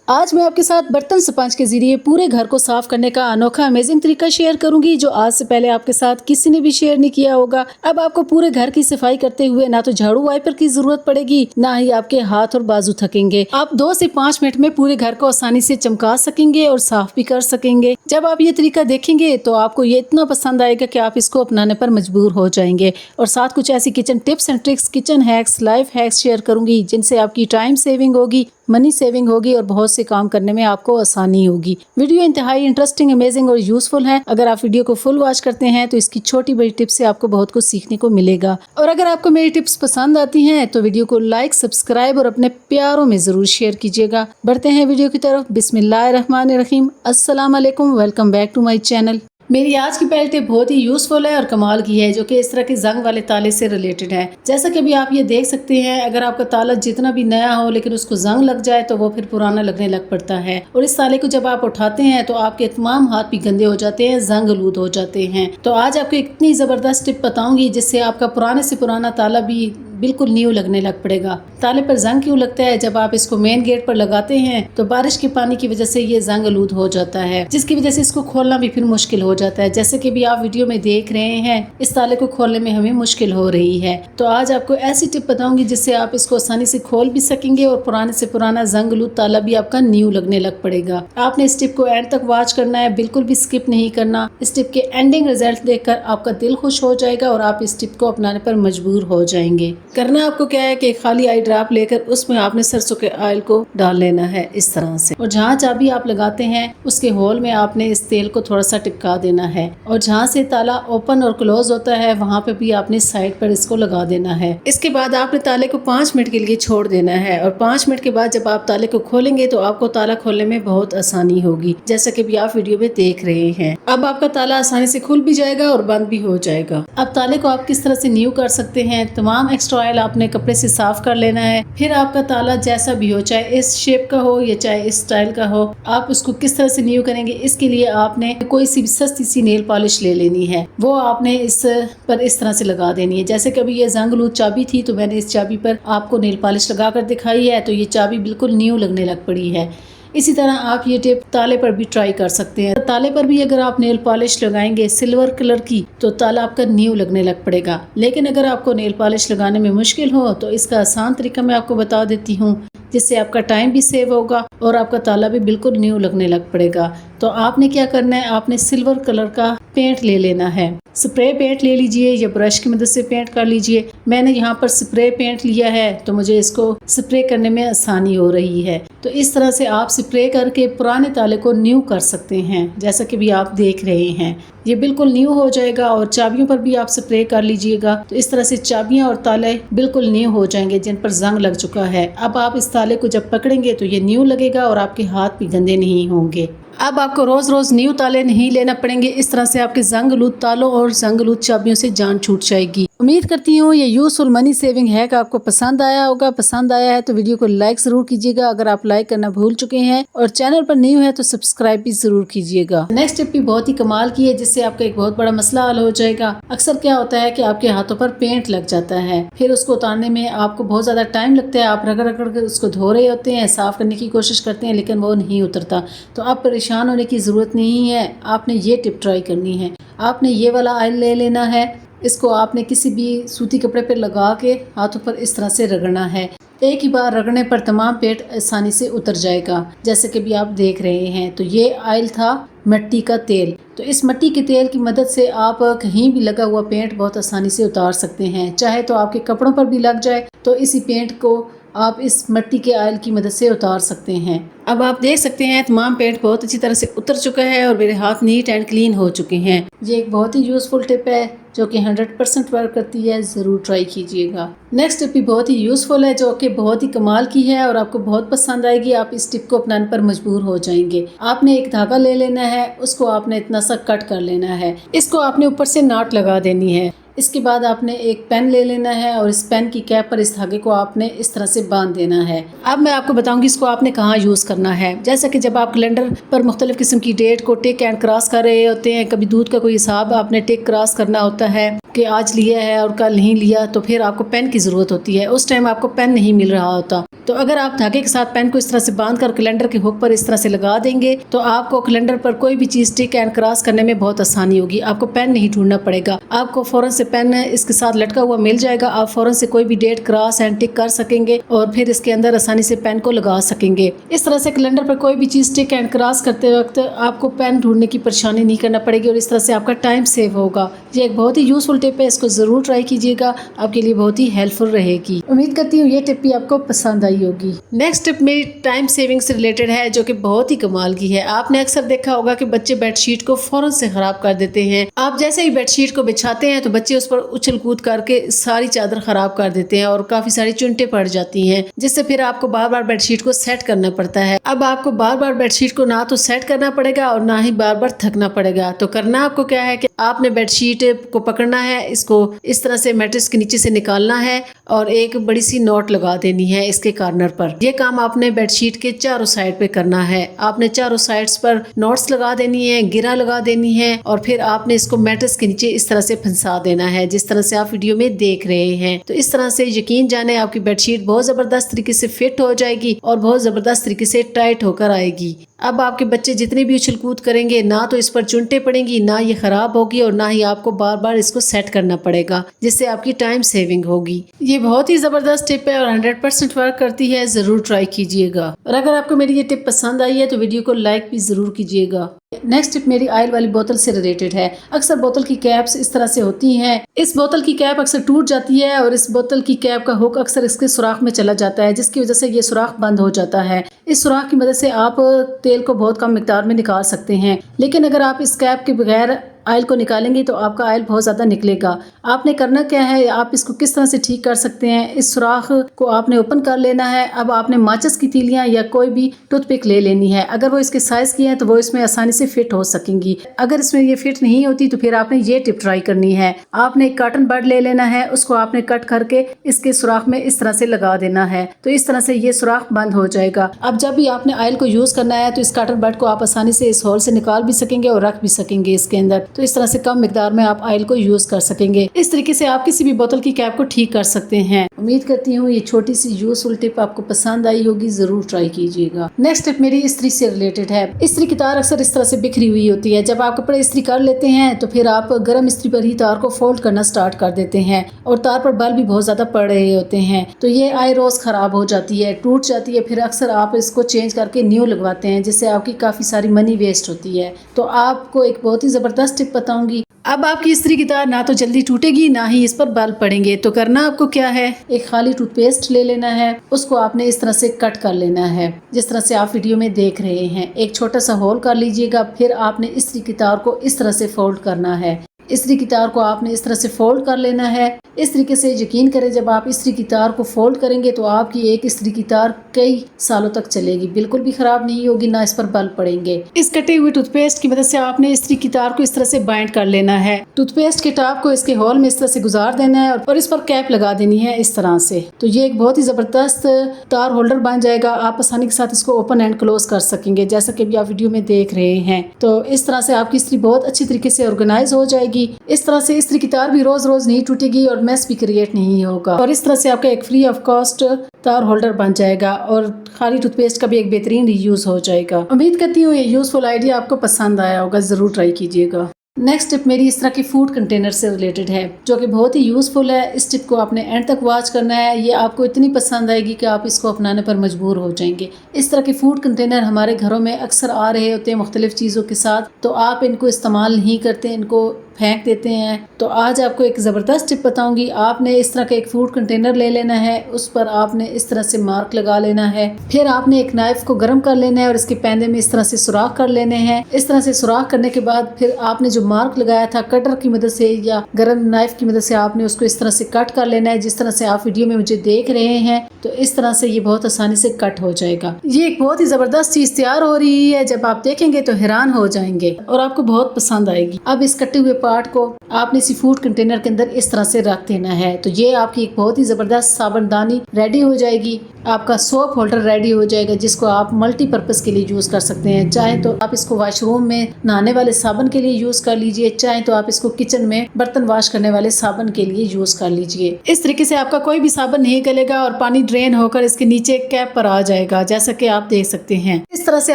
आज मैं आपके साथ बर्तन स्पंज के जरिए पूरे घर को साफ करने का अनोखा अमेजिंग तरीका शेयर करूंगी जो आज से पहले आपके साथ किसी ने भी शेयर नहीं किया होगा। अब आपको पूरे घर की सफाई करते हुए ना तो झाड़ू वाइपर की जरूरत पड़ेगी, ना ही आपके हाथ और बाजू थकेंगे। आप 2 से 5 मिनट में पूरे घर को आसानी से चमका सकेंगे और साफ भी कर सकेंगे। जब आप ये तरीका देखेंगे तो आपको ये इतना पसंद आएगा कि आप इसको अपनाने पर मजबूर हो जाएंगे। और साथ कुछ ऐसी kitchen tips and tricks, kitchen hacks, life hacks share करूंगी जिनसे आपकी टाइम सेविंग होगी, मनी सेविंग होगी और बहुत से काम करने में आपको आसानी होगी। वीडियो इंतहाई इंटरेस्टिंग, अमेजिंग और यूजफुल है। अगर आप वीडियो को फुल वॉच करते हैं तो इसकी छोटी बड़ी टिप्स से आपको बहुत कुछ सीखने को मिलेगा। और अगर आपको मेरी टिप्स पसंद आती हैं तो वीडियो को लाइक, सब्सक्राइब और अपने प्यारों में जरूर शेयर कीजिएगा। बढ़ते हैं वीडियो की तरफ। बिस्मिल्लाहिर्रहमानिर्रहीम। अस्सलाम वालेकुम, welcome back to my channel. मेरी आज की पहली टिप बहुत ही यूजफुल है और कमाल की है, जो कि इस तरह के जंग वाले ताले से रिलेटेड है। जैसा कि अभी आप ये देख सकते हैं, अगर आपका ताला जितना भी नया हो लेकिन उसको जंग लग जाए तो वो फिर पुराना लगने लग पड़ता है। और इस ताले को जब आप उठाते हैं तो आपके तमाम हाथ भी गंदे हो जाते हैं, जंग आलूद हो जाते हैं। तो आज आपको इतनी जबरदस्त टिप बताऊंगी जिससे आपका पुराने से पुराना ताला भी बिल्कुल न्यू लगने लग पड़ेगा। ताले पर जंग क्यों लगता है? जब आप इसको मेन गेट पर लगाते हैं तो बारिश के पानी की वजह से ये जंग आलूद हो जाता है, जिसकी वजह से इसको खोलना भी फिर मुश्किल हो जाता है। जैसे कि भी आप वीडियो में देख रहे हैं, इस ताले को खोलने में हमें मुश्किल हो रही है। तो आज आपको ऐसी टिप बताऊंगी जिससे आप इसको आसानी से खोल भी सकेंगे और पुराने से पुराना जंग आलूद ताला भी आपका न्यू लगने लग पड़ेगा। आपने इस टिप को एंड तक वॉच करना है, बिल्कुल भी स्किप नहीं करना। इस टिप के एंडिंग रिजल्ट देखकर आपका दिल खुश हो जाएगा और आप इस टिप को अपनाने पर मजबूर हो जाएंगे। करना आपको क्या है कि खाली आई ड्रॉप लेकर उसमें आपने सरसों के ऑयल को डाल लेना है इस तरह से, और जहाँ चाबी आप लगाते हैं उसके होल में आपने इस तेल को थोड़ा सा टिपका देना है। और जहाँ से ताला ओपन और क्लोज होता है वहाँ पे भी आपने साइड पर इसको लगा देना है। इसके बाद आपने ताले को 5 मिनट के लिए छोड़ देना है। और 5 मिनट के बाद जब आप ताले को खोलेंगे तो आपको ताला खोलने में बहुत आसानी होगी, जैसा कि भी आप वीडियो में देख रहे हैं। अब आपका ताला आसानी से खुल भी जाएगा और बंद भी हो जाएगा। अब ताले को आप किस तरह से न्यू कर सकते हैं? तमाम एक्स्ट्रा ऑयल आपने कपड़े से साफ कर लेना है। फिर आपका ताला जैसा भी हो, चाहे इस शेप का हो या चाहे इस स्टाइल का हो, आप उसको किस तरह से न्यू करेंगे, इसके लिए आपने कोई सी सस्ती सी नेल पॉलिश ले लेनी है। वो आपने इस पर इस तरह से लगा देनी है। जैसे कि अभी ये जंग आलूद चाबी थी तो मैंने इस चाबी पर आपको नेल पॉलिश लगा कर दिखाई है, तो ये चाबी बिल्कुल न्यू लगने लग पड़ी है। इसी तरह आप ये टिप ताले पर भी ट्राई कर सकते हैं। ताले पर भी अगर आप नेल पॉलिश लगाएंगे सिल्वर कलर की तो ताला आपका न्यू लगने लग पड़ेगा। लेकिन अगर आपको नेल पॉलिश लगाने में मुश्किल हो तो इसका आसान तरीका मैं आपको बता देती हूँ, जिससे आपका टाइम भी सेव होगा और आपका ताला भी बिल्कुल न्यू लगने लग पड़ेगा। तो आपने क्या करना है, आपने सिल्वर कलर का पेंट ले लेना है। स्प्रे पेंट ले लीजिए या ब्रश की मदद से पेंट कर लीजिए। मैंने यहाँ पर स्प्रे पेंट लिया है तो मुझे इसको स्प्रे करने में आसानी हो रही है। तो इस तरह से आप स्प्रे करके पुराने ताले को न्यू कर सकते हैं, जैसा कि भी आप देख रहे हैं। ये बिल्कुल न्यू हो जाएगा। और चाबियों पर भी आप स्प्रे कर लीजिएगा, तो इस तरह से चाबियां और ताले बिल्कुल न्यू हो जाएंगे जिन पर जंग लग चुका है। अब आप इस ताले को जब पकड़ेंगे तो ये न्यू लगेगा और आपके हाथ भी गंदे नहीं होंगे। अब आपको रोज रोज न्यू ताले नहीं लेना पड़ेंगे। इस तरह से आपके जंग आलूद तालों और जंग आलूद चाबियों से जान छूट जाएगी। उम्मीद करती हूँ ये यूजफुल मनी सेविंग हैक आपको पसंद आया होगा। पसंद आया है तो वीडियो को लाइक जरूर कीजिएगा। अगर आप लाइक करना भूल चुके हैं और चैनल पर न्यू है तो सब्सक्राइब भी जरूर कीजिएगा। नेक्स्ट टिप भी बहुत ही कमाल की है, जिससे आपका एक बहुत बड़ा मसला हल हो जाएगा। अक्सर क्या होता है कि आपके हाथों पर पेंट लग जाता है, फिर उसको उतारने में आपको बहुत ज्यादा टाइम लगता है। आप रगड़ रगड़ कर उसको धो रहे होते हैं, साफ करने की कोशिश करते हैं, लेकिन वो नहीं उतरता। तो आप परेशान होने की जरूरत नहीं है। आपने ये टिप ट्राई करनी है। आपने ये वाला ऑयल ले लेना है। इसको आपने किसी भी सूती कपड़े पर लगा के हाथों पर इस तरह से रगड़ना है। एक ही बार रगड़ने पर तमाम पेंट आसानी से उतर जाएगा, जैसे कि भी आप देख रहे हैं। तो ये ऑयल था मिट्टी का तेल। तो इस मिट्टी के तेल की मदद से आप कहीं भी लगा हुआ पेंट बहुत आसानी से उतार सकते हैं। चाहे तो आपके कपड़ों पर भी लग जाए तो इसी पेंट को आप इस मिट्टी के ऑयल की मदद से उतार सकते हैं। अब आप देख सकते हैं तमाम पेंट बहुत अच्छी तरह से उतर चुका है और मेरे हाथ नीट एंड क्लीन हो चुके हैं। ये एक बहुत ही यूजफुल टिप है जो कि 100% वर्क करती है। ज़रूर ट्राई कीजिएगा। नेक्स्ट टिप भी बहुत ही यूजफुल है जो कि बहुत ही कमाल की है और आपको बहुत पसंद आएगी। आप इस टिप को अपनाने पर मजबूर हो जाएंगे। आपने एक धागा ले लेना है, उसको आपने इतना सा कट कर लेना है। इसको आपने ऊपर से नाट लगा देनी है। इसके बाद आपने एक पेन ले लेना है और इस पेन की कैप पर इस धागे को आपने इस तरह से बांध देना है। अब मैं आपको बताऊंगी इसको आपने कहाँ यूज़ करना है। जैसा कि जब आप कैलेंडर पर मुख्तलिफ किस्म की डेट को टिक एंड क्रॉस कर रहे होते हैं, कभी दूध का कोई हिसाब आपने टिक क्रॉस करना होता है कि आज लिया है और कल नहीं लिया, तो फिर आपको पेन की ज़रूरत होती है। उस टाइम आपको पेन नहीं मिल रहा होता, तो अगर आप धागे के साथ पेन को इस तरह से बांध कर कैलेंडर के हुक पर इस तरह से लगा देंगे तो आपको कैलेंडर पर कोई भी चीज टिक एंड क्रॉस करने में बहुत आसानी होगी। आपको पेन नहीं ढूंढना पड़ेगा, आपको फौरन से पेन इसके साथ लटका हुआ मिल जाएगा। आप फौरन से कोई भी डेट क्रॉस एंड टिक कर सकेंगे और फिर इसके अंदर आसानी से पेन को लगा सकेंगे। इस तरह से कैलेंडर पर कोई भी चीज टिक एंड क्रॉस करते वक्त आपको पेन ढूंढने की परेशानी नहीं करना पड़ेगी और इस तरह से आपका टाइम सेव होगा। ये एक बहुत ही यूजफुल टिप है, इसको जरूर ट्राई कीजिएगा, आपके लिए बहुत ही हेल्पफुल रहेगी। उम्मीद करती हूँ ये टिप भी आपको पसंद आई होगी। नेक्स्ट टिप मेरी टाइम सेविंग से रिलेटेड है, जो कि बहुत ही कमाल की है। आपने अक्सर देखा होगा कि बच्चे बेडशीट को फौरन से खराब कर देते हैं। आप जैसे ही बेडशीट को बिछाते हैं तो बच्चे उस पर उछल कूद करके सारी चादर खराब कर देते हैं और काफी सारी चुनटे पड़ जाती हैं, जिससे फिर आपको बार बार बेडशीट को सेट करना पड़ता है। अब आपको बार बार बेडशीट को ना तो सेट करना पड़ेगा और ना ही बार बार थकना पड़ेगा। तो करना आपको क्या है कि आपने बेडशीट को पकड़ना है, इसको इस तरह से मैट्रेस के नीचे से निकालना है और एक बड़ी सी नॉट लगा देनी है इसके कॉर्नर पर। यह काम आपने बेडशीट के चारों साइड पे करना है। आपने चारों साइड्स पर नॉट्स लगा देनी है, गिरा लगा देनी है और फिर आपने इसको मैट्रेस के नीचे इस तरह से फंसा देना है, जिस तरह से आप वीडियो में देख रहे हैं। तो इस तरह से यकीन जाने आपकी बेडशीट बहुत जबरदस्त तरीके से फिट हो जाएगी और बहुत जबरदस्त तरीके से टाइट होकर आएगी। अब आपके बच्चे जितने भी उछल कूद करेंगे ना तो इस पर चुनटे पड़ेंगी, ना ये खराब होगी और ना ही आपको बार बार इसको सेट करना पड़ेगा, जिससे आपकी टाइम सेविंग होगी। ये बहुत ही जबरदस्त टिप है और 100% वर्क करती है, जरूर ट्राई कीजिएगा। और अगर आपको मेरी ये टिप पसंद आई है तो वीडियो को लाइक भी जरूर कीजिएगा। नेक्स्ट टिप मेरी ऑयल वाली बोतल से रिलेटेड है। अक्सर बोतल की कैप्स इस तरह से होती हैं, इस बोतल की कैप अक्सर टूट जाती है और इस बोतल की कैप का हुक अक्सर इसके सुराख में चला जाता है, जिसकी वजह से ये सुराख बंद हो जाता है। इस सुराख की मदद से आप तेल को बहुत कम मिकदार में निकाल सकते हैं, लेकिन अगर आप इस कैप के बगैर ऑयल को निकालेंगे तो आपका ऑयल बहुत ज़्यादा निकलेगा। आपने करना क्या है, आप इसको किस तरह से ठीक कर सकते हैं। इस सुराख को आपने ओपन कर लेना है। अब आपने माचिस की तीलियां या कोई भी टूथपिक ले लेनी है। अगर वो इसके साइज की है तो वो इसमें आसानी से फिट हो सकेंगी। अगर इसमें ये फिट नहीं होती तो फिर आपने ये टिप ट्राई करनी है। आपने एक कॉटन बड ले लेना है, उसको आपने कट करके इसके सुराख में इस तरह से लगा देना है, तो इस तरह से ये सुराख बंद हो जाएगा। अब जब भी आपने ऑयल को यूज करना है तो इस कॉटन बड को आप आसानी से इस होल से निकाल भी सकेंगे और रख भी सकेंगे इसके अंदर, तो इस तरह से कम मिकदार में आप ऑयल को यूज कर सकेंगे। इस तरीके से आप किसी भी बोतल की कैप को ठीक कर सकते हैं। उम्मीद करती हूँ ये छोटी सी यूजफुल टिप आपको पसंद आई होगी, जरूर ट्राई कीजिएगा। नेक्स्ट टिप मेरी इस्त्री से रिलेटेड है। इस्त्री की तार अक्सर इस तरह से बिखरी हुई होती है। जब आप कपड़े इस्त्री कर लेते हैं तो फिर आप गर्म इस्त्री पर ही तार को फोल्ड करना स्टार्ट कर देते हैं और तार पर बल भी बहुत ज्यादा पड़ रहे होते हैं, तो ये आए रोज खराब हो जाती है, टूट जाती है। फिर अक्सर आप इसको चेंज करके न्यू लगवाते हैं, जिससे आपकी काफी सारी मनी वेस्ट होती है। तो आपको एक बहुत ही जबरदस्त टिप बताऊंगी। अब आपकी इस्त्री की तार ना तो जल्दी टूटेगी ना ही इस पर बल पड़ेंगे। तो करना आपको क्या है, एक खाली टूथपेस्ट ले लेना है, उसको आपने इस तरह से कट कर लेना है, जिस तरह से आप वीडियो में देख रहे हैं। एक छोटा सा होल कर लीजिएगा। फिर आपने इस्त्री की तार को इस तरह से फोल्ड करना है। इस्त्री की तार को आपने इस तरह से फोल्ड कर लेना है। इस तरीके से यकीन करें, जब आप इस्त्री की तार को फोल्ड करेंगे तो आपकी एक इस्त्री की तार कई सालों तक चलेगी, बिल्कुल भी खराब नहीं होगी, ना इस पर बल पड़ेंगे। इस कटे हुए टूथपेस्ट की मदद से आपने इस्त्री की तार को इस तरह से बाइंड कर लेना है। टूथपेस्ट के टॉप को इसके होल में इस तरह से गुजार देना है और इस पर कैप लगा देनी है इस तरह से। तो ये एक बहुत ही जबरदस्त तार होल्डर बन जाएगा। आप आसानी के साथ इसको ओपन एंड क्लोज कर सकेंगे, जैसा कि अभी आप वीडियो में देख रहे हैं। तो इस तरह से आपकी इस्त्री बहुत अच्छी तरीके से ऑर्गेनाइज हो जाएगी। इस तरह से इस्त्री की तार भी रोज रोज नहीं टूटेगी और मैस भी क्रिएट नहीं होगा, और इस तरह से आपका एक फ्री ऑफ कॉस्ट तार होल्डर बन जाएगा और खाली टूथपेस्ट का भी एक बेहतरीन यूज हो जाएगा। उम्मीद करती हूँ ये यूजफुल आइडिया आपको पसंद आया होगा, जरूर ट्राई कीजिएगा। नेक्स्ट टिप मेरी इस तरह की फूड कंटेनर से रिलेटेड है, जो कि बहुत ही यूजफुल है। इस टिप को आपने एंड तक वॉच करना है। ये आपको इतनी पसंद आएगी कि आप इसको अपनाने पर मजबूर हो जाएंगे। इस तरह के फूड कंटेनर हमारे घरों में अक्सर आ रहे होते हैं मुख्तलिफ चीज़ों के साथ, तो आप इनको इस्तेमाल नहीं करते, इनको फेंक देते हैं। तो आज आपको एक ज़बरदस्त टिप बताऊंगी। आपने इस तरह का एक फूड कंटेनर ले लेना है, उस पर आपने इस तरह से मार्क लगा लेना है। फिर आपने एक नाइफ को गर्म कर लेना है और इसके पैंदे में इस तरह से सुराख कर लेने हैं। इस तरह से सुराख करने के बाद फिर आपने जो मार्क लगाया था कटर की मदद से या गर्म नाइफ की मदद से आपने उसको इस तरह से कट कर लेना है, जिस तरह से आप वीडियो में मुझे देख रहे हैं। तो इस तरह से ये बहुत आसानी से कट हो जाएगा। ये एक बहुत ही ज़बरदस्त चीज़ तैयार हो रही है, जब आप देखेंगे तो हैरान हो जाएंगे और आपको बहुत पसंद आएगी। अब इस कटे हुए पार्ट को आपने इसी फूड कंटेनर के अंदर इस तरह से रख देना है। तो ये आपकी एक बहुत ही ज़बरदस्त साबुनदानी रेडी हो जाएगी। आपका सोप होल्डर रेडी हो जाएगा, जिसको आप मल्टीपर्पज़ के लिए यूज़ कर सकते हैं। चाहे तो आप इसको वॉशरूम में नहाने वाले साबुन के लिए यूज़ कर लीजिए, चाहे तो आप इसको किचन में बर्तन वॉश करने वाले साबुन के लिए यूज़ कर लीजिए। इस तरीके से आपका कोई भी साबुन नहीं गलेगा और पानी ड्रेन होकर इसके नीचे कैप पर आ जाएगा, जैसा कि आप देख सकते हैं। इस तरह से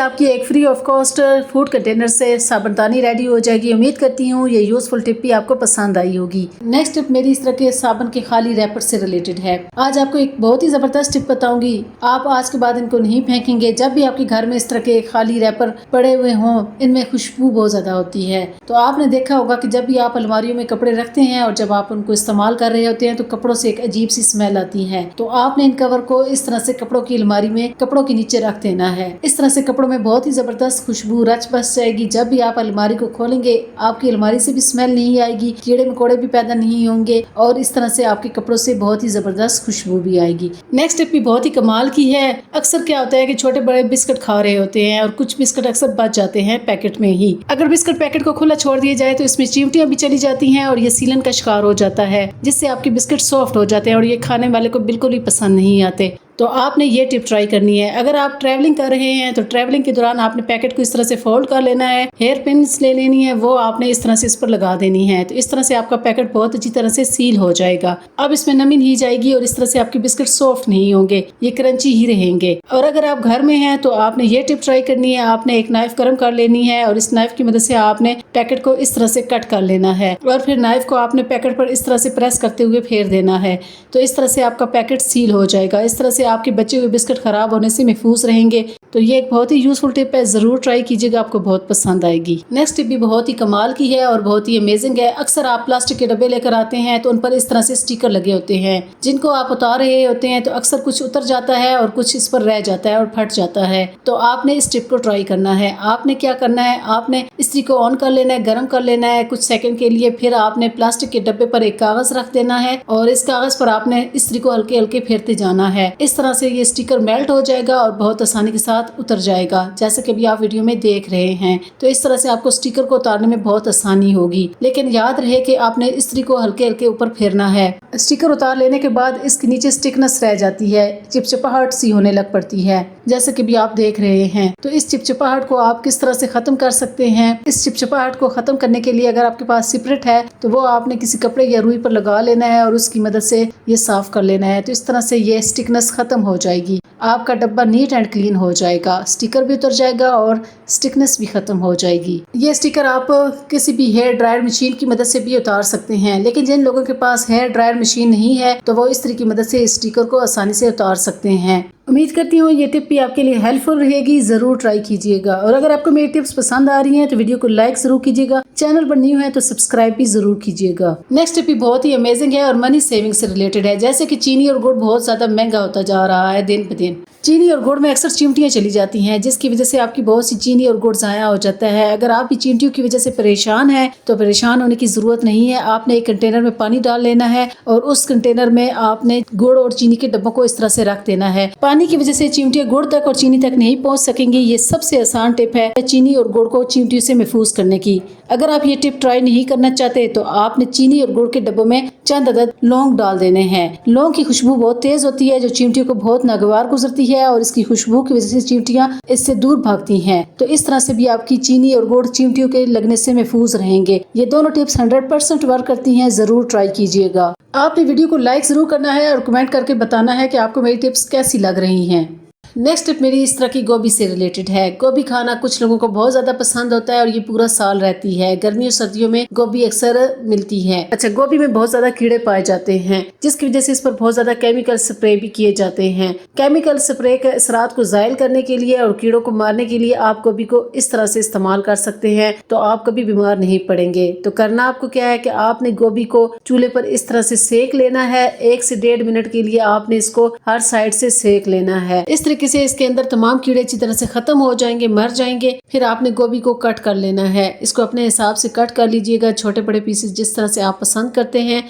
आपकी एक free of cost food container से साबुनदानी रेडी हो जाएगी। उम्मीद करती हूँ ये यूजफुल टिप भी आपको पसंद आई होगी। नेक्स्ट टिप मेरी इस तरह के साबुन के खाली रैपर से रिलेटेड है। आज आपको एक बहुत ही जबरदस्त टिप बताऊंगी। आप आज के बाद इनको नहीं फेंकेंगे। जब भी आपके घर में इस तरह के खाली रैपर पड़े हुए हों, इनमें खुशबू बहुत ज्यादा होती है। तो आपने देखा होगा कि जब भी आप अलमारियों में कपड़े रखते हैं और जब आप उनको इस्तेमाल कर रहे होते हैं तो कपड़ों से एक अजीब सी स्मेल आती है। तो आपने इन कवर को इस तरह से कपड़ों की अलमारी में कपड़ों के नीचे रख देना है। इस तरह से कपड़ों में बहुत ही जबरदस्त खुशबू रच बस जाएगी। जब भी आप अलमारी को खोलेंगे, आपकी अलमारी से भी स्मेल नहीं आएगी, कीड़े मकोड़े भी पैदा नहीं होंगे और इस तरह से आपके कपड़ों से बहुत ही जबरदस्त खुशबू भी आएगी। नेक्स्ट टिप भी बहुत ही कमाल की है। अक्सर क्या होता है कि छोटे बड़े बिस्किट खा रहे होते हैं और कुछ बिस्किट अक्सर बच जाते हैं पैकेट में ही। अगर बिस्किट पैकेट को खुला छोड़ दिया जाए तो इसमें चींटियां भी चली जाती हैं और ये सीलन का शिकार हो जाता है, जिससे आपके बिस्किट सॉफ्ट हो जाते हैं और ये खाने वाले को बिल्कुल भी पसंद नहीं आते। तो आपने ये टिप ट्राई करनी है। अगर आप ट्रैवलिंग कर रहे हैं तो ट्रैवलिंग के दौरान आपने पैकेट को इस तरह से फोल्ड कर लेना है। हेयर पिन्स ले लेनी है, वो आपने इस तरह से इस पर लगा देनी है। तो इस तरह से आपका पैकेट बहुत अच्छी तरह से सील हो जाएगा। अब इसमें नमी नहीं जाएगी और इस तरह से आपके बिस्किट सॉफ्ट नहीं होंगे, ये क्रंची ही रहेंगे। और अगर आप घर में हैं तो आपने ये टिप ट्राई करनी है। आपने एक नाइफ गर्म कर लेनी है और इस नाइफ की मदद से आपने पैकेट को इस तरह से कट कर लेना है और फिर नाइफ को आपने पैकेट पर इस तरह से प्रेस करते हुए फेर देना है। तो इस तरह से आपका पैकेट सील हो जाएगा। इस तरह से आपके बचे हुए बिस्किट खराब होने से महफूज रहेंगे। तो ये एक बहुत ही यूजफुल टिप है, जरूर ट्राई कीजिएगा, आपको बहुत पसंद आएगी। नेक्स्ट टिप भी बहुत ही कमाल की है और बहुत ही अमेजिंग है। अक्सर आप प्लास्टिक के डब्बे लेकर आते हैं तो उन पर इस तरह से स्टिकर लगे होते हैं, जिनको आप उतार रहे होते हैं तो अक्सर कुछ उतर जाता है और कुछ इस पर रह जाता है और फट जाता है। तो आपने इस टिप को ट्राई करना है। आपने क्या करना है, आपने इस्त्री को ऑन कर लेना है, गर्म कर लेना है कुछ सेकंड के लिए। फिर आपने प्लास्टिक के डब्बे पर एक कागज रख देना है और इस कागज पर आपने इस्त्री को हल्के हल्के फेरते जाना है। इस तरह से ये स्टिकर मेल्ट हो जाएगा और बहुत आसानी के साथ उतर जाएगा, जैसे कि अभी आप वीडियो में देख रहे हैं। तो इस तरह से आपको स्टिकर को उतारने में बहुत आसानी होगी। लेकिन याद रहे कि आपने इस्त्री को हल्के हल्के ऊपर फेरना है। स्टिकर उतार लेने के बाद इसके नीचे स्टिकनेस रह जाती है, चिपचिपाहट सी होने लग पड़ती है, जैसे कि भी आप देख रहे हैं। तो इस चिपचिपाहट को आप किस तरह से खत्म कर सकते हैं? इस चिपचिपाहट को खत्म करने के लिए अगर आपके पास सिपरेट है तो वो आपने किसी कपड़े या रुई पर लगा लेना है और उसकी मदद से ये साफ कर लेना है। तो इस तरह से ये स्टिकनेस खत्म हो जाएगी, आपका डब्बा नीट एंड क्लीन हो जाएगा, स्टिकर भी उतर जाएगा और स्टिकनेस भी खत्म हो जाएगी। ये स्टिकर आप किसी भी हेयर ड्रायर मशीन की मदद से भी उतार सकते हैं, लेकिन जिन लोगों के पास हेयर ड्रायर मशीन नहीं है तो वो इस तरह की मदद से इस स्टिकर को आसानी से उतार सकते हैं। उम्मीद करती हूँ ये टिप भी आपके लिए हेल्पफुल रहेगी, जरूर ट्राई कीजिएगा। और अगर आपको मेरी टिप्स पसंद आ रही हैं तो वीडियो को लाइक जरूर कीजिएगा, चैनल पर न्यू है तो सब्सक्राइब भी जरूर कीजिएगा। नेक्स्ट टिप भी बहुत ही अमेजिंग है और मनी सेविंग से रिलेटेड है। जैसे कि चीनी और गुड़ बहुत ज्यादा महंगा होता जा रहा है दिन ब दिन। चीनी और गुड़ में अक्सर चींटियां चली जाती हैं, जिसकी वजह से आपकी बहुत सी चीनी और गुड़ ज़ाया हो जाता है। अगर आप भी चींटियों की वजह से परेशान हैं तो परेशान होने की ज़रूरत नहीं है। आपने एक कंटेनर में पानी डाल लेना है और उस कंटेनर में आपने गुड़ और चीनी के डब्बों को इस तरह से रख देना है। पानी की वजह से चींटियां गुड़ तक और चीनी तक नहीं पहुंच सकेंगी। ये सबसे आसान टिप है चीनी और गुड़ को चींटियों से महफूज करने की। अगर आप ये टिप ट्राई नहीं करना चाहते तो आपने चीनी और गुड़ के डब्बों में चंद अदद लौंग डाल देने हैं। लौंग की खुशबू बहुत तेज होती है जो चींटियों को बहुत नागवार गुजरती है और इसकी खुशबू की वजह से चींटियां इससे दूर भागती हैं। तो इस तरह से भी आपकी चीनी और गुड़ चींटियों के लगने से महफूज रहेंगे। ये दोनों टिप्स 100% वर्क करती हैं, जरूर ट्राई कीजिएगा। आपने वीडियो को लाइक जरूर करना है और कमेंट करके बताना है कि आपको मेरी टिप्स कैसी लग रही हैं। नेक्स्ट टिप मेरी इस तरह की गोभी से रिलेटेड है। गोभी खाना कुछ लोगों को बहुत ज्यादा पसंद होता है और ये पूरा साल रहती है। गर्मियों सर्दियों में गोभी अक्सर मिलती है। अच्छा, गोभी में बहुत ज्यादा कीड़े पाए जाते हैं, जिसकी वजह से इस पर बहुत ज्यादा केमिकल स्प्रे भी किए जाते हैं। केमिकल स्प्रे के असरात को जायल करने के लिए और कीड़ों को मारने के लिए आप गोभी को इस तरह से इस्तेमाल कर सकते हैं, तो आप कभी बीमार नहीं पड़ेंगे। तो करना आपको क्या है कि आपने गोभी को चूल्हे पर इस तरह से सेक लेना है। 1 से 1.5 मिनट के लिए आपने इसको हर साइड से सेक लेना है। इस तरीके से इसके अंदर तमाम कीड़े अच्छी तरह से खत्म हो जाएंगे, मर जाएंगे। फिर आपने गोभी को कट कर लेना है। इसको अपने हिसाब से कट कर लीजिएगा, छोटे बड़े पीसेस जिस तरह से आप पसंद करते हैं।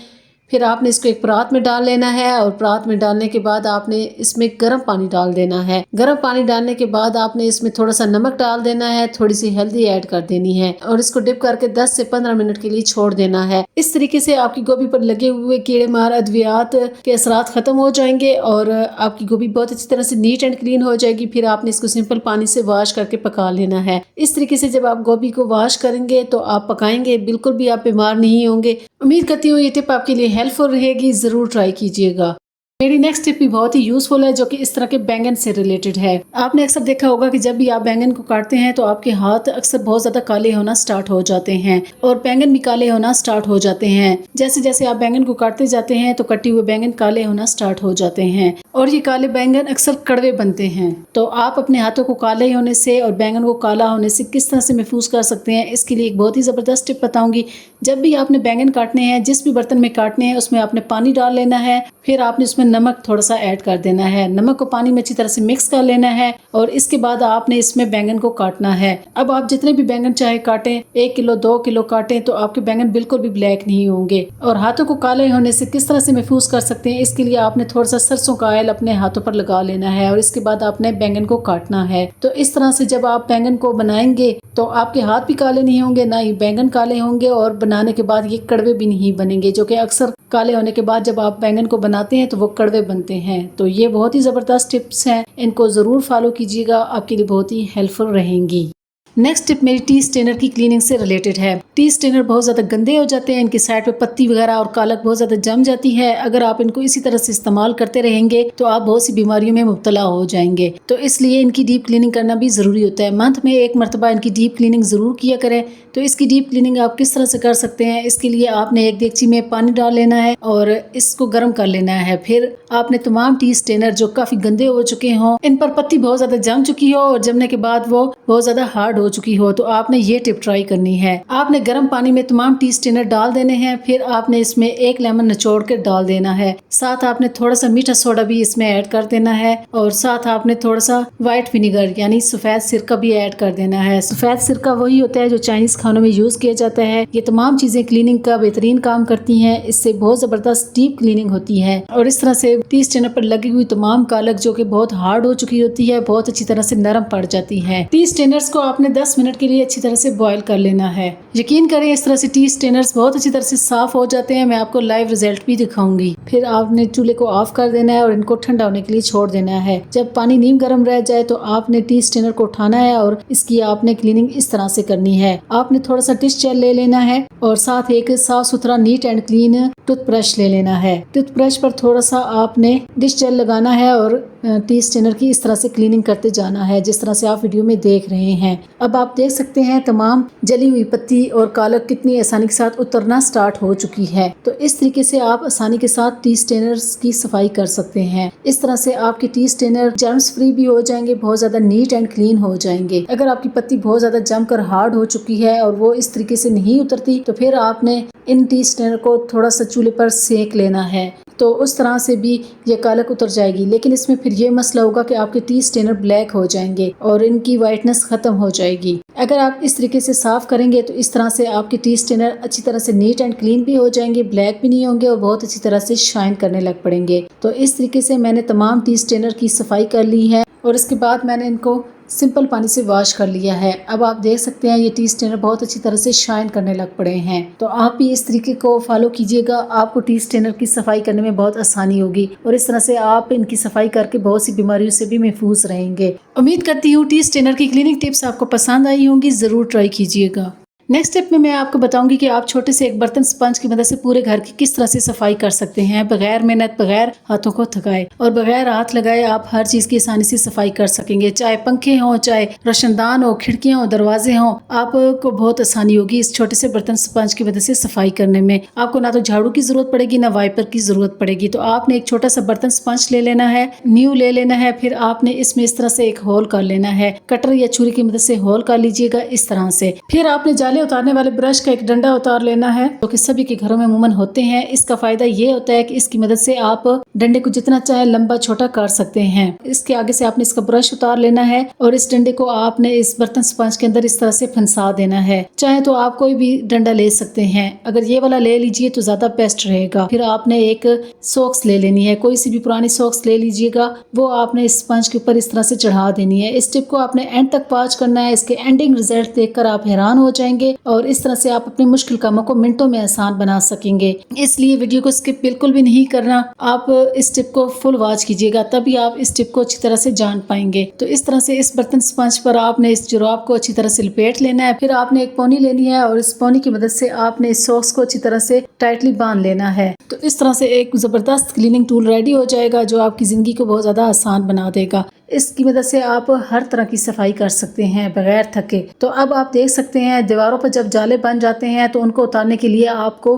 फिर आपने इसको एक परात में डाल लेना है और परात में डालने के बाद आपने इसमें गर्म पानी डाल देना है। गर्म पानी डालने के बाद आपने इसमें थोड़ा सा नमक डाल देना है, थोड़ी सी हल्दी ऐड कर देनी है और इसको डिप करके 10 से 15 मिनट के लिए छोड़ देना है। इस तरीके से आपकी गोभी पर लगे हुए कीड़े मार अद्वियात के असरात खत्म हो जाएंगे और आपकी गोभी बहुत अच्छी तरह से नीट एंड क्लीन हो जाएगी। फिर आपने इसको सिंपल पानी से वॉश करके पका लेना है। इस तरीके से जब आप गोभी को वॉश करेंगे तो आप पकाएंगे, बिल्कुल भी आप बीमार नहीं होंगे। उम्मीद करती हूँ ये टिप आपके लिए हेल्पफुल रहेगी, जरूर ट्राई कीजिएगा। मेरी नेक्स्ट टिप भी बहुत ही यूजफुल है जो कि इस तरह के बैंगन से रिलेटेड है। आपने अक्सर देखा होगा कि जब भी आप बैंगन को काटते हैं तो आपके हाथ अक्सर बहुत ज्यादा काले होना स्टार्ट हो जाते हैं और बैंगन भी काले होना स्टार्ट हो जाते हैं। जैसे जैसे आप बैंगन को काटते जाते हैं तो कटे हुए बैंगन काले होना स्टार्ट हो जाते हैं और ये काले बैंगन अक्सर कड़वे बनते हैं। तो आप अपने हाथों को काले होने से और बैंगन को काला होने से किस तरह से महफूज कर सकते हैं, इसके लिए एक बहुत ही जबरदस्त टिप बताऊंगी। जब भी आपने बैंगन काटने हैं, जिस भी बर्तन में काटने हैं, उसमें आपने पानी डाल लेना है। फिर आपने उसमें नमक थोड़ा सा ऐड कर देना है। नमक को पानी में अच्छी तरह से मिक्स कर लेना है और इसके बाद आपने इसमें बैंगन को काटना है। अब आप जितने भी बैंगन चाहे काटें, 1 किलो 2 किलो काटें, तो आपके बैंगन बिल्कुल भी ब्लैक नहीं होंगे। और हाथों को काले होने से किस तरह से महफूज कर सकते हैं, इसके लिए आपने थोड़ा सा सरसों का ऑयल अपने हाथों पर लगा लेना है और इसके बाद आपने बैंगन को काटना है। तो इस तरह से जब आप बैंगन को बनाएंगे तो आपके हाथ भी काले नहीं होंगे, ना ही बैंगन काले होंगे और बनाने के बाद ये कड़वे भी नहीं बनेंगे, जो कि अक्सर काले होने के बाद जब आप बैंगन को बनाते हैं तो वो कड़वे बनते हैं। तो ये बहुत ही जबरदस्त टिप्स हैं, इनको जरूर फॉलो कीजिएगा, आपके लिए बहुत ही हेल्पफुल रहेंगी। नेक्स्ट टिप मेरी टी स्टेनर की क्लीनिंग से रिलेटेड है। टी स्टेनर बहुत ज़्यादा गंदे हो जाते हैं, इनकी साइड पे पत्ती वगैरह और कालक बहुत ज़्यादा जम जाती है। अगर आप इनको इसी तरह से इस्तेमाल करते रहेंगे तो आप बहुत सी बीमारियों में मुब्तला हो जाएंगे। तो इसलिए इनकी डीप क्लीनिंग करना भी ज़रूरी होता है। मंथ में 1 मरतबा इनकी डीप क्लीनिंग ज़रूर किया करें। तो इसकी डीप क्लीनिंग आप किस तरह से कर सकते हैं, इसके लिए आपने एक देगची में पानी डाल लेना है और इसको गर्म कर लेना है। फिर आपने तमाम टी स्टेनर जो काफ़ी गंदे हो चुके हों, इन पर पत्ती बहुत ज़्यादा जम चुकी हो और जमने के बाद वो बहुत ज़्यादा हार्ड हो चुकी हो, तो आपने ये टिप ट्राई करनी है। आपने गर्म पानी में तमाम टी स्टेनर डाल देने हैं। फिर आपने इसमें 1 लेमन निचोड़ के डाल देना है। साथ आपने थोड़ा सा मीठा सोडा भी इसमें ऐड कर देना है और साथ आपने थोड़ा सा व्हाइट विनेगर यानी सफ़ेद सिरका भी ऐड कर देना है। सफ़ेद सिरका वही होता है जो चाइनीज खानों में यूज किया जाता है। ये तमाम चीजें क्लीनिंग का बेहतरीन काम करती हैं। इससे बहुत जबरदस्त डीप क्लीनिंग होती है और इस तरह से टी स्टेनर पर लगी हुई तमाम कालक जो कि बहुत हार्ड हो चुकी होती है, बहुत अच्छी तरह से नरम पड़ जाती है। टी स्टेनर्स को आपने 10 मिनट के लिए अच्छी तरह से बॉईल कर लेना है। यकीन करें इस तरह से टी स्टेनर्स बहुत अच्छी तरह से साफ हो जाते हैं। मैं आपको लाइव रिजल्ट भी दिखाऊंगी। फिर आपने चूल्हे को ऑफ कर देना है और इनको ठंडा होने के लिए छोड़ देना है। जब पानी नीम गर्म रह जाए तो आपने टी स्टेनर को उठाना है और इसकी आपने क्लीनिंग इस तरह से करनी है। आपने थोड़ा सा डिश जेल ले लेना है और साथ एक साफ सुथरा नीट एंड क्लीन टूथब्रश ले लेना है। टूथब्रश पर थोड़ा सा आपने डिश जेल लगाना है और टी स्टेनर की इस तरह से क्लीनिंग करते जाना है जिस तरह से आप वीडियो में देख रहे हैं। अब आप देख सकते हैं तमाम जली हुई पत्ती और कालक कितनी आसानी के साथ उतरना स्टार्ट हो चुकी है। तो इस तरीके से आप आसानी के साथ टी स्टेनर्स की सफाई कर सकते हैं। इस तरह से आपके टी स्टेनर जर्म्स फ्री भी हो जाएंगे, बहुत ज्यादा नीट एंड क्लीन हो जाएंगे। अगर आपकी पत्ती बहुत ज्यादा जमकर हार्ड हो चुकी है और वो इस तरीके से नहीं उतरती तो फिर आपने इन टी स्टेनर को थोड़ा सा चूल्हे पर सेक लेना है, तो उस तरह से भी ये कालक उतर जाएगी। लेकिन इसमें फिर ये मसला होगा कि आपके टी स्टेनर ब्लैक हो जाएंगे और इनकी वाइटनेस खत्म हो जाएगी। अगर आप इस तरीके से साफ करेंगे तो इस तरह से आपके टी स्टेनर अच्छी तरह से नीट एंड क्लीन भी हो जाएंगे, ब्लैक भी नहीं होंगे और बहुत अच्छी तरह से शाइन करने लग पड़ेंगे। तो इस तरीके से मैंने तमाम टी स्टेनर की सफाई कर ली है और इसके बाद मैंने इनको सिंपल पानी से वॉश कर लिया है। अब आप देख सकते हैं ये टी स्टेनर बहुत अच्छी तरह से शाइन करने लग पड़े हैं। तो आप भी इस तरीके को फॉलो कीजिएगा, आपको टी स्टेनर की सफाई करने में बहुत आसानी होगी और इस तरह से आप इनकी सफाई करके बहुत सी बीमारियों से भी महफूज रहेंगे। उम्मीद करती हूँ टी स्टेनर की क्लीनिंग टिप्स आपको पसंद आई होंगी, जरूर ट्राई कीजिएगा। नेक्स्ट स्टेप में मैं आपको बताऊंगी कि आप छोटे से एक बर्तन स्पंज की मदद से पूरे घर की किस तरह से सफाई कर सकते हैं, बगैर मेहनत, बगैर हाथों को थकाए और बगैर हाथ लगाए आप हर चीज की आसानी से सफाई कर सकेंगे। चाहे पंखे हों, चाहे रोशनदान हो, खिड़कियां हो, दरवाजे हों, आपको बहुत आसानी होगी इस छोटे से बर्तन स्पंज की मदद से सफाई करने में। आपको ना तो झाड़ू की जरूरत पड़ेगी ना वाइपर की जरूरत पड़ेगी। तो आपने एक छोटा सा बर्तन स्पंज ले लेना है, न्यू ले लेना है। फिर आपने इसमें इस तरह से एक होल कर लेना है, कटर या छुरी की मदद से होल कर लीजिएगा इस तरह से। फिर आपने जाली जाले उतारने वाले ब्रश का एक डंडा उतार लेना है, जो कि सभी के घरों में अमूमन होते हैं। इसका फायदा ये होता है कि इसकी मदद से आप डंडे को जितना चाहे लंबा छोटा कर सकते हैं। इसके आगे से आपने इसका ब्रश उतार लेना है और इस डंडे को आपने इस बर्तन स्पंज के अंदर इस तरह से फंसा देना है। चाहे तो आप कोई भी डंडा ले सकते हैं, अगर ये वाला ले लीजिए तो ज्यादा बेस्ट रहेगा। फिर आपने एक सॉक्स ले लेनी है, कोई सी भी पुरानी सॉक्स ले लीजिएगा, वो आपने इस स्पंज के ऊपर इस तरह से चढ़ा देनी है। इस टिप को आपने एंड तक वॉच करना है, इसके एंडिंग रिजल्ट देखकर आप हैरान हो जाएंगे और इस तरह से आप अपने मुश्किल कामों को मिनटों में आसान बना सकेंगे। इसलिए वीडियो को स्किप बिल्कुल भी नहीं करना, आप इस टिप को फुल वॉच कीजिएगा, तभी आप इस टिप को अच्छी तरह से जान पाएंगे। तो इस तरह से इस बर्तन स्पंज पर आपने इस जुराब को अच्छी तरह से लपेट लेना है। फिर आपने एक पौनी लेनी है और इस पौनी की मदद से आपने इस सॉक्स को अच्छी तरह से टाइटली बांध लेना है। तो इस तरह से एक जबरदस्त क्लीनिंग टूल रेडी हो जाएगा, जो आपकी जिंदगी को बहुत ज्यादा आसान बना देगा। इसकी मदद से आप हर तरह की सफाई कर सकते हैं बगैर थके। तो अब आप देख सकते हैं दीवारों पर जब जाले बन जाते हैं तो उनको उतारने के लिए आपको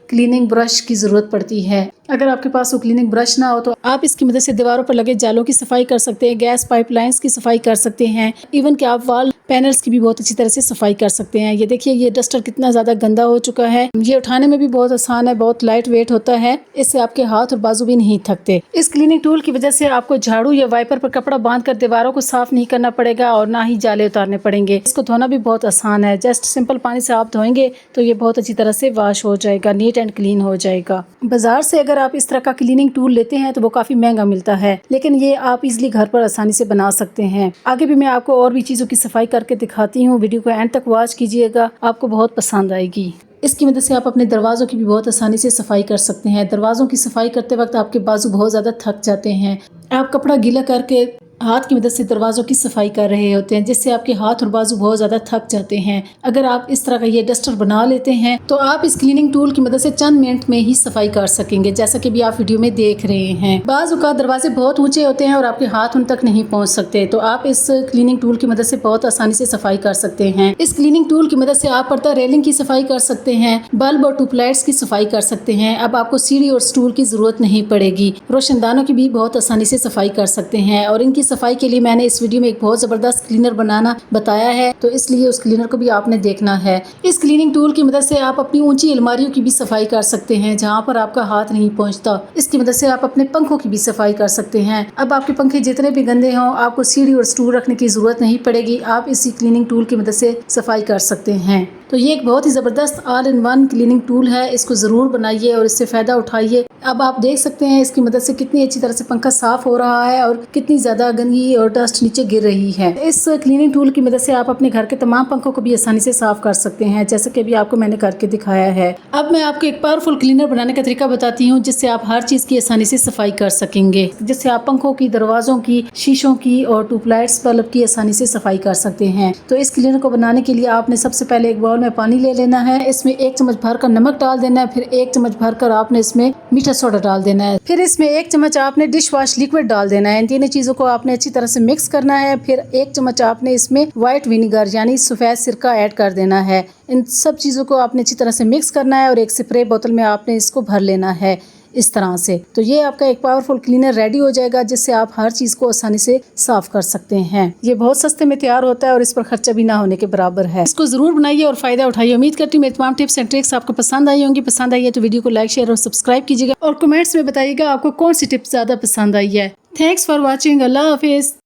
क्लीनिंग ब्रश की जरूरत पड़ती है। अगर आपके पास वो क्लीनिंग ब्रश ना हो तो आप इसकी मदद से दीवारों पर लगे जालों की सफाई कर सकते हैं, गैस पाइपलाइंस की सफाई कर सकते हैं, इवन कि आप वॉल पैनल्स की भी बहुत अच्छी तरह से सफाई कर सकते हैं। ये देखिए ये डस्टर कितना ज़्यादा गंदा हो चुका है। ये उठाने में भी बहुत आसान है, बहुत लाइट वेट होता है, इससे आपके हाथ और बाजू भी नहीं थकते। इस क्लीनिंग टूल की वजह से आपको झाड़ू या वाइपर पर कपड़ा बांधकर दीवारों को साफ नहीं करना पड़ेगा और ना ही जाले उतारने पड़ेंगे। इसको धोना भी बहुत आसान है, जस्ट सिंपल पानी से आप धोएंगे तो ये बहुत अच्छी तरह से वॉश हो जाएगा, नीट एंड क्लीन हो जाएगा। बाजार से अगर आप इस तरह का क्लीनिंग टूल लेते हैं तो वो काफी महंगा मिलता है, लेकिन ये आप इजिली घर पर आसानी से बना सकते हैं। आगे भी मैं आपको और भी चीजों की सफाई करके दिखाती हूँ, वीडियो को एंड तक वॉच कीजिएगा, आपको बहुत पसंद आएगी। इसकी मदद से आप अपने दरवाज़ों की भी बहुत आसानी से सफाई कर सकते हैं। दरवाज़ों की सफाई करते वक्त आपके बाजू बहुत ज़्यादा थक जाते हैं, आप कपड़ा गीला करके हाथ की मदद से दरवाज़ों की सफाई कर रहे होते हैं, जिससे आपके हाथ और बाजू बहुत ज़्यादा थक जाते हैं। अगर आप इस तरह का ये डस्टर बना लेते हैं तो आप इस क्लीनिंग टूल की मदद से चंद मिनट में ही सफाई कर सकेंगे, जैसा कि भी आप वीडियो में देख रहे हैं। बाजू का दरवाजे बहुत ऊंचे होते हैं और आपके हाथ उन तक नहीं पहुंच सकते, तो आप इस क्लीनिंग टूल की मदद से बहुत आसानी से सफाई कर सकते हैं। इस क्लीनिंग टूल की मदद से आप पर्दा रेलिंग की सफाई कर सकते हैं, बल्ब और ट्यूबलाइट्स की सफाई कर सकते हैं। अब आपको सीढ़ी और स्टूल की जरूरत नहीं पड़ेगी। रोशनदानों की भी बहुत आसानी से सफाई कर सकते हैं, और इनकी सफाई के लिए मैंने इस वीडियो में एक बहुत ज़बरदस्त क्लीनर बनाना बताया है, तो इसलिए उस क्लीनर को भी आपने देखना है। इस क्लीनिंग टूल की मदद से आप अपनी ऊंची अलमारियों की भी सफाई कर सकते हैं, जहां पर आपका हाथ नहीं पहुंचता। इसकी मदद से आप अपने पंखों की भी सफाई कर सकते हैं। अब आपके पंखे जितने भी गंदे हों, आपको सीढ़ी और स्टूल रखने की जरूरत नहीं पड़ेगी, आप इसी क्लीनिंग टूल की मदद से सफाई कर सकते हैं। तो ये एक बहुत ही ज़बरदस्त all in one cleaning tool है, इसको ज़रूर बनाइए और इससे फ़ायदा उठाइए। अब आप देख सकते हैं इसकी मदद से कितनी अच्छी तरह से पंखा साफ हो रहा है और कितनी ज़्यादा गंदगी और डस्ट नीचे गिर रही है। इस क्लीनिंग टूल की मदद से आप अपने घर के तमाम पंखों को भी आसानी से साफ कर सकते हैं, जैसे कि अभी आपको मैंने करके दिखाया है। अब मैं आपको एक पावरफुल क्लीनर बनाने का तरीका बताती हूँ, जिससे आप हर चीज़ की आसानी से सफाई कर सकेंगे, जिससे आप पंखों की, दरवाजों की, शीशों की और ट्यूबलाइट्स बल्ब की आसानी से सफाई कर सकते हैं। तो इस क्लीनर को बनाने के लिए आपने सबसे पहले एक बाउल में पानी ले लेना है, इसमें 1 चम्मच भरकर नमक डाल देना है, फिर 1 चम्मच भरकर आपने इसमें मीठा सोडा डाल देना है, फिर इसमें 1 चम्मच आपने डिश वॉश लिक्विड डाल देना है। इन तीनों चीज़ों को आपने अच्छी तरह से मिक्स करना है। फिर 1 चम्मच आपने इसमें व्हाइट विनीगर यानी सफ़ेद सिरका ऐड कर देना है। इन सब चीज़ों को आपने अच्छी तरह से मिक्स करना है और एक स्प्रे बोतल में आपने इसको भर लेना है इस तरह से। तो ये आपका एक पावरफुल क्लीनर रेडी हो जाएगा, जिससे आप हर चीज़ को आसानी से साफ कर सकते हैं। ये बहुत सस्ते में तैयार होता है और इस पर खर्चा भी ना होने के बराबर है। इसको जरूर बनाइए और फायदा उठाइए। उम्मीद करती हूँ मेरी तमाम टिप्स एंड ट्रिक्स आपको पसंद आई होंगी। पसंद आई है तो वीडियो को लाइक, शेयर और सब्सक्राइब कीजिएगा और कमेंट्स में बताइएगा आपको कौन सी टिप्स ज़्यादा पसंद आई है। Thanks for watching. अल्लाह हाफिज़।